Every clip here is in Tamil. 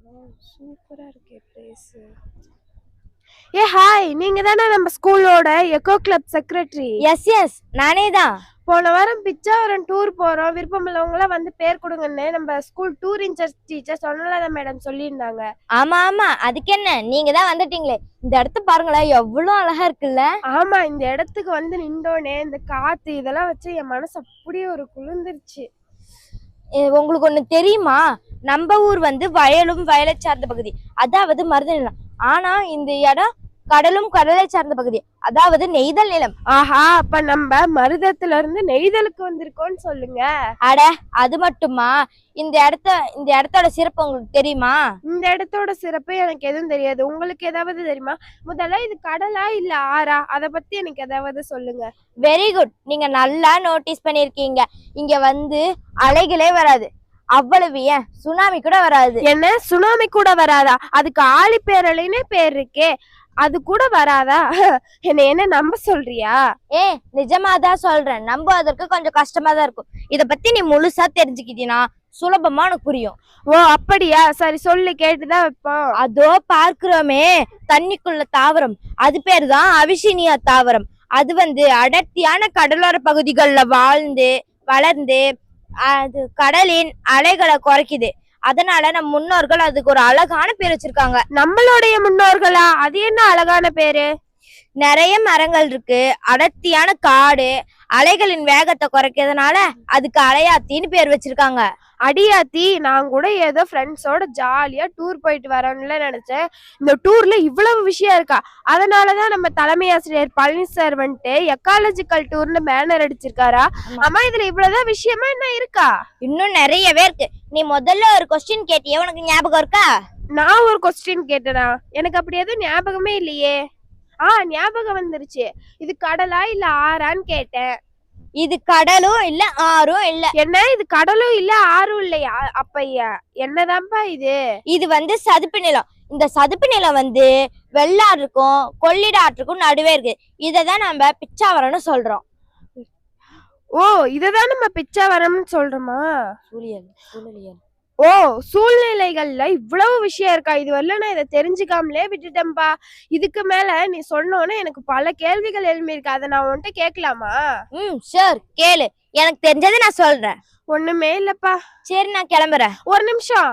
சூப்பரா இருக்கே பிளேஸ். ஹாய், நீங்க தானே நம்ம ஸ்கூலோட eco club secretary? Yes yes, நானே தான். போன வாரம் பிச்சாவரம் டூர் போறோம், விருப்பமுள்ளவங்களாம் வந்து பேர் கொடுங்கன்னு நம்ம school tour in charge teacher Sornalatha madam சொல்லியிருந்தாங்க. ஆமா ஆமா, அதுக்கு என்ன, நீங்க தான் வந்துட்டீங்களே. இந்த இடத்த பாருங்களேன், எவ்வளவு அழகா இருக்குல்ல. ஆமா, இந்த இடத்துக்கு வந்து நின்றோனே இந்த காத்து இதெல்லாம் வச்சு என் மனசு அப்படியே ஒரு குளிர்ந்துருச்சு. உங்களுக்கு ஒண்ணு தெரியுமா, நம்ம ஊர் வந்து வயலும் வயலை சார்ந்த பகுதி, அதாவது மருத நிலம். ஆனா இந்த இடம் கடலும் கடலை சார்ந்த பகுதி, அதாவது நெய்தல் நிலம். ஆஹா, அப்ப நம்ம மருதத்துல இருந்து நெய்தலுக்கு வந்திருக்கோம்னு சொல்லுங்க. அட அது மட்டுமா, இந்த இடத்தோட சிறப்பு உங்களுக்கு தெரியுமா? இந்த இடத்தோட சிறப்பு எனக்கு எதுவும் தெரியாது, உங்களுக்கு ஏதாவது தெரியுமா? முதல்ல இது கடலா இல்ல ஆறா, அத பத்தி எனக்கு ஏதாவது சொல்லுங்க. வெரி குட், நீங்க நல்லா நோட்டீஸ் பண்ணிருக்கீங்க. இங்க வந்து அலைகளே வராது, அவ்வளவு ஏன் சுனாமி கூட வராது. என்ன, சுனாமி கூட வராதா? அதுக்கு ஆழிப்பேரலைன்னு பேர் இருக்கே, அது கூட வராதா? என்ன நம்ப சொல்றியா? நிஜமாதான் சொல்றேன், நம்ப அதற்கு கொஞ்சம் கஷ்டமா தான் இருக்கும். இத பத்தி நீ முழுசா தெரிஞ்சுக்கிட்டீனா சுலபமா உனக்கு புரியும். ஓ அப்படியா, சரி சொல்லு, கேட்டுதான் வைப்போம். அதோ பார்க்கிறோமே தண்ணிக்குள்ள தாவரம், அது பேர் தான் அவிசினியா தாவரம். அது வந்து அடர்த்தியான கடலோர பகுதிகள்ல வாழ்ந்து வளர்ந்து அது கடலின் அலைகளை குறைக்குது. அதனால நம் முன்னோர்கள் அதுக்கு ஒரு அழகான பேர் வச்சிருக்காங்க. நம்மளுடைய முன்னோர்களா? அது என்ன அழகான பேரு? நிறைய மரங்கள் இருக்கு, அடர்த்தியான காடு, அலைகளின் வேகத்தை குறைக்கிறதுனால அதுக்கு அலையாத்தின்னு பேர் வச்சிருக்காங்க. அடியாத்தி, நான் கூட ஏதோ ஃப்ரெண்ட்ஸோட ஜாலியா டூர் போயிட்டு வரேன்னு நினைச்சேன். இந்த டூர்ல இவ்வளவு விஷயம் இருக்கா? அதனாலதான் நம்ம தலைமை ஆசிரியர் பழனி சார் வந்துட்டு எக்காலஜிக்கல் டூர்னு பேனர் அடிச்சிருக்காரா? ஆமா, இதுல இவ்வளவுதான் விஷயமா என்ன இருக்கா? இன்னும் நிறையவே இருக்கு. நீ முதல்ல ஒரு கொஸ்டின் கேட்டியே, உனக்கு ஞாபகம் இருக்கா? நான் ஒரு கொஸ்டின் கேட்டேனா? எனக்கு அப்படி எதுவும் ஞாபகமே இல்லையே. ஞாபகம் வந்துருச்சு, இது கடலா இல்ல ஆறான்னு கேட்டேன். இது கடலும் இல்ல ஆறும் இல்ல. என்ன, இது கடலும் இல்ல ஆறும் இல்லையா? அப்ப என்னதான்பா இது? இது வந்து சதுப்பு நிலம். இந்த சதுப்பு நிலம் வந்து வெள்ளாற்றுக்கும் கொள்ளிடாற்றுக்கும் நடுவே இருக்கு. இததான் நம்ம பிச்சாவரம்னு சொல்றோம். ஓ, இததான் நம்ம பிச்சாவரம்னு சொல்றோமா? சூழ்நிலை. ஓ, சூழ்நிலைகள்ல இவ்வளவு விஷயம் இருக்கா? இது வரல நான் இதை தெரிஞ்சுக்காமலே விட்டுட்டேன்பா. இதுக்கு மேல நீ சொன்னோன்னு எனக்கு பல கேள்விகள் எழும்பியிருக்கு, அதை நான் உன்கிட்ட கேட்கலாமா? ஷூர், கேளு. எனக்கு தெரிஞ்சதை நான் சொல்றேன். ஒண்ணுமே இல்லப்பா. சரி, நான் கிளம்புறேன். ஒரு நிமிஷம்.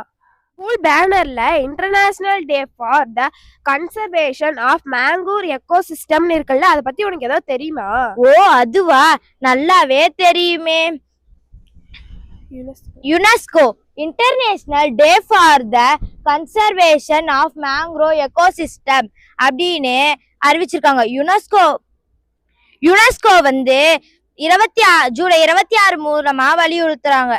ஸ்கூல் பேனர்ல international day for the conservation of mangrove எக்கோசிஸ்டம்னு இருக்குல்ல, அதை பத்தி உனக்கு ஏதாவது தெரியுமா? ஓ அதுவா, நல்லாவே தெரியுமே. UNESCO international day for the conservation of mangrove ecosystem அப்படின்னு அறிவிச்சிருக்காங்க. யுனெஸ்கோ வந்து ஜூலை 26 மூலமா வலியுறுத்துறாங்க.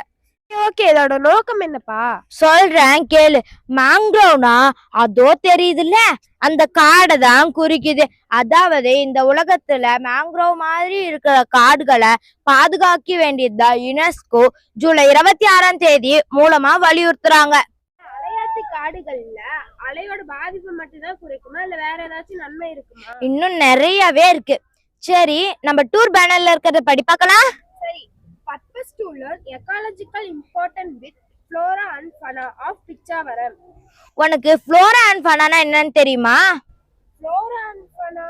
ஓகே, இதோட நோக்கம் என்னப்பா? சொல்றேன் கேளு. மேங்க்ரோவ்னா அதோ தெரியுதுல்ல, அந்த காடை தான் குறிக்குது. அதாவது இந்த உலகத்துல மேங்க்ரோவ் மாதிரி இருக்கிற காடுகளை பாதுகாக்க வேண்டியதுதான் யுனெஸ்கோ ஜூலை 26 மூலமா வலியுறுத்துறாங்க. அலையாத்தி காடுகள்ல அலையோட பாதிப்பு மட்டும்தான் குறைக்குமா, இல்ல வேற ஏதாச்சும் நன்மை இருக்குமா? இன்னும் நிறையவே இருக்கு. சரி, நம்ம டூர் பேனர்ல இருக்கிறத படி பார்க்கலாம். சரி. Purpose to learn ecological importance with flora and fauna of Pichavaram. உனக்கு ஃப்ளோரா அண்ட் ஃபனானா என்னன்னு தெரியுமா? ஃப்ளோரா அண்ட் ஃபனா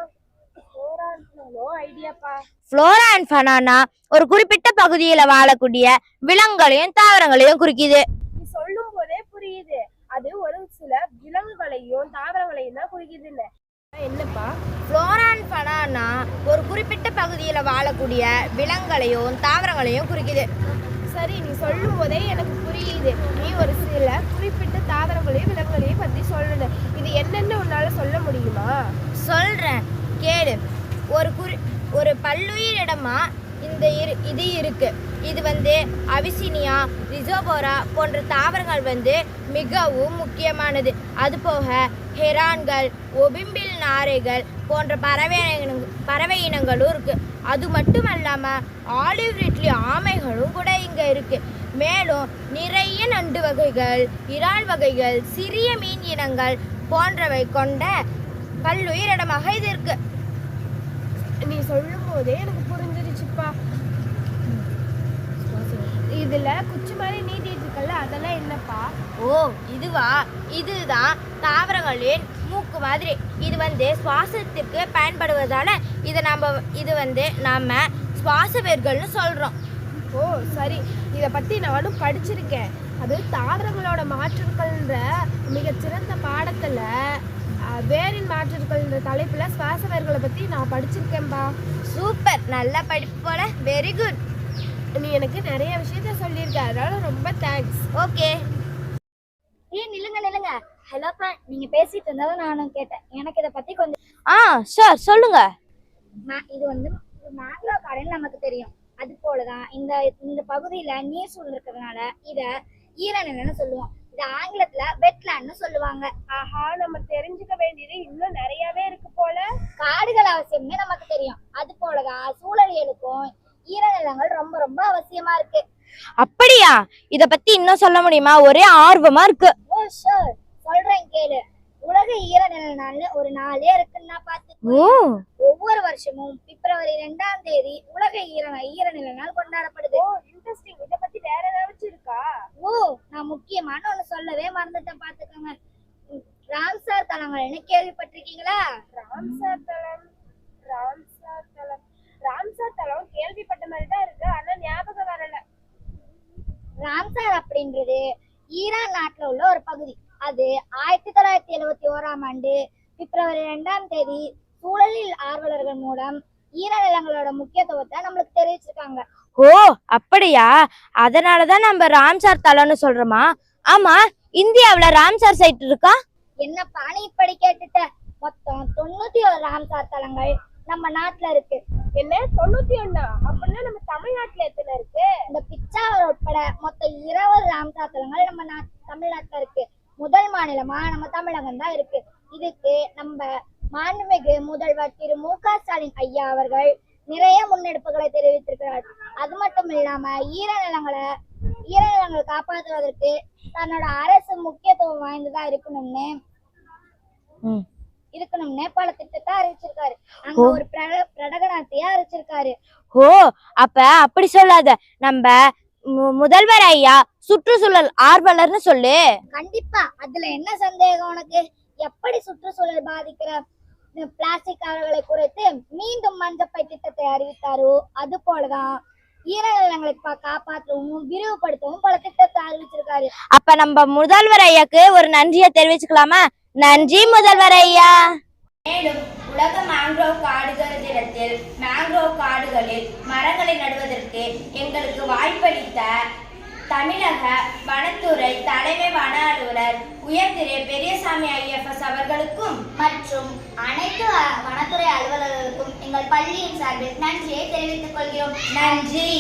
நோ ஐடியாப்பா. ஃப்ளோரா அண்ட் ஃபனானா ஒரு குறிப்பிட்ட பகுதியில வாழக்கூடிய விலங்குகளையும் தாவரங்களையும் குறிக்குது. நீ சொல்லும் போதே புரியுது, அது ஒரு சில விலங்குகளையும் தாவரங்களையும் தான் குறிக்குதுன்னு. என்னப்பா ஃப்ளோரா அண்ட் ஃபனானா ஒரு குறிப்பிட்ட பகுதியில வாழக்கூடிய விலங்குகளையும் தாவரங்களையும் குறிக்குது. சரி, நீ சொல்லும் போதே எனக்கு புரியுது, நீ ஒரு சில குறிப்பிட்ட தாவரங்களையும் விலங்குகளையும் பத்தி சொல்லுது. இது என்னன்னு உன்னால சொல்ல முடியுமா? சொல்றேன் கேளு. ஒரு பல்லுயிரிடமா இது இருக்கு. இது வந்து அவிசினியா, ரிசோபோரா போன்ற தாவரங்கள் வந்து மிகவும் முக்கியமானது. அது போக ஹெரான்கள், ஒபிம்பில் நாரைகள் போன்ற பறவை இனங்களும் இருக்கு. அது மட்டும் இல்லாம ஆலிவ் ரிட்லி ஆமைகளும் கூட இங்க இருக்கு. மேலும் நிறைய நண்டு வகைகள், இறால் வகைகள், சிறிய மீன் இனங்கள் போன்றவை கொண்ட பல்லுயிரிடமாக இது இருக்கு. நீ சொல்லும் போதே எனக்கு புரிஞ்சிருச்சுப்பா. இதுல குச்சி மாதிரி நீட்டிட்டு இருக்கல, அதெல்லாம் என்னப்பா? ஓ இதுவா? இதுதான் தாவரங்களின் மூக்கு மாதிரி. இது சுவாசத்திற்கு பயன்படுவதால இது நாம சுவாச வேர்கள்னு சொல்றோம். ஓ சரி, இதை பத்தி நானும் படிச்சிருக்கேன். அது தாவரங்களோட மாற்றுக்கள்ன்ற மிகச்சிறந்த பாடத்துல வேரின் மாற்றுக்கள்ன்ற தலைப்புல சுவாச வேர்களை பத்தி நான் படிச்சிருக்கேன்பா. சூப்பர், நல்ல படிப்பு போல. Very good. நீ எனக்கு நிறைய விஷயத்த சொல்லியிருக்க, அதனால ரொம்ப தேங்க்ஸ். ஓகே. நில்லுங்க. ஹலோப்பா, நீங்க பேசிட்டு இருந்தாலும் நானும் கேட்டேன். எனக்கு இதை பத்தி கொஞ்சம் சார் சொல்லுங்க. இது மேக்ரோ காடுன்னு நமக்கு தெரியும். அது போலதான் இந்த பகுதியில நீர் சூழல் இருக்கிறதுனால இத ஈரநிலம்னு சொல்லுவோம். இது ஆங்கிலத்துல வெட்லாண்ட்னு சொல்லுவாங்க. ஆஹா, நம்ம தெரிஞ்சுக்க வேண்டியது இன்னும் நிறையவே இருக்கு போல. காடுகள் அவசியம்னு நமக்கு தெரியும். அது போலதான் சூழலியலுக்கும் ஈரநிலங்கள் ரொம்ப ரொம்ப அவசியமா இருக்கு. அப்படியா? இத பத்தி இன்னும் சொல்ல முடியுமா? ஒரே ஆர்வமா இருக்கு. ஓ ஷூர், சொல்றேன் கேளு. உலக ஈரநில நாள்னு ஒரு நாளே இருக்குன்னா பாத்து. ஒவ்வொரு வருஷமும் பிப்ரவரி 2ஆம் தேதி உலக ஈரநில நாள் கொண்டாடப்படுது. இன்ட்ரெஸ்டிங். இத பத்தி வேற ஏதாச்சும் இருக்கா? ஓ, நான் முக்கியமான ஒண்ணு சொல்லவே மறந்துட்டேன், பாத்துக்கோங்க. ராம்சார் தலங்கள்னு கேள்விப்பட்டிருக்கீங்களா? ராம்சார் தலம் கேள்விப்பட்ட மாதிரி தான் இருக்கு, ஆனா ஞாபகம் வரல. ராம்சார் அப்படின்றது ஈரான் நாட்டுல உள்ள ஒரு பகுதி. அது 1971ஆம் ஆண்டு பிப்ரவரி 2ஆம் தேதி சூழலில் ஆர்வலர்கள் மூலம் ஈரநிலங்களோட முக்கியத்துவத்தை நம்மளுக்கு தெரிவிச்சிருக்காங்க. ஓ அப்படியா? அதனாலதான் நம்ம ராம்சார் தலம்னு சொல்றோமா? ஆமா, இந்தியாவுல ராம்சார் சைட் இருக்கா? என்னப்பா நீ இப்படி கேட்டுட்ட? மொத்தம் 91 ராம்சார் தலங்கள் நம்ம நாட்டுல இருக்கு. என்ன 91? அப்படின்னா நம்ம தமிழ்நாட்டுல எத்தனை இருக்கு? இந்த பிச்சாவர் உட்பட மொத்தம் 20 ராம்சார் தலங்கள் நம்ம தமிழ்நாட்டுல இருக்கு. முதல் மாநிலமா நம்ம தமிழகம் தான் இருக்கு. இதுக்கு நம்ம மாண்புமிகு முதல்வர் திரு மு.க. ஸ்டாலின் ஐயா அவர்கள் நிறைய முன்னெடுப்புகளை தெரிவித்திருக்கிறார். அது மட்டும் இல்லாம ஈரநிலங்களை காப்பாற்றுவதற்கு தன்னோட அரசு முக்கியத்துவம் வாய்ந்ததா இருக்கணும்னு பல திட்டத்தை அறிவிச்சிருக்காரு. அங்க ஒரு பிரகடனத்தையே அறிவிச்சிருக்காரு. ஓ அப்ப அப்படி சொல்லாத, நம்ம முதல்வர் ஐயா சுற்றுச்சூழல் ஆர்வலர்னு சொல்லு. கண்டிப்பா, அதுல என்ன சந்தேகம் உனக்கு? எப்படி சுற்றுச்சூழல் பாதிக்கிற பிளாஸ்டிக் கவர்களை குறைத்து மீண்டும் மஞ்சப்பை திட்டத்தை அறிவித்தாரோ அது போலதான் ஈரநிலங்களை காப்பாற்றவும் விரிவுபடுத்தவும் பல திட்டத்தை அறிவிச்சிருக்காரு. அப்ப நம்ம முதல்வர் ஐயாக்கு ஒரு நன்றியை தெரிவிச்சுக்கலாமா? நன்றி முதல்வர் ஐயா. மேலும் உலக மேங்க்ரோவ் காடுகள் தினத்தில் மேங்க்ரோவ் காடுகளில் மரங்களை நடுவதற்கு எங்களுக்கு வாய்ப்பளித்த தமிழக வனத்துறை தலைமை வன அலுவலர் உயர் திரு பெரியசாமி IFS அவர்களுக்கும் மற்றும் அனைத்து வனத்துறை அலுவலர்களுக்கும் எங்கள் பள்ளியின் சார்பில் நன்றியை தெரிவித்துக் கொள்கிறோம். நன்றி.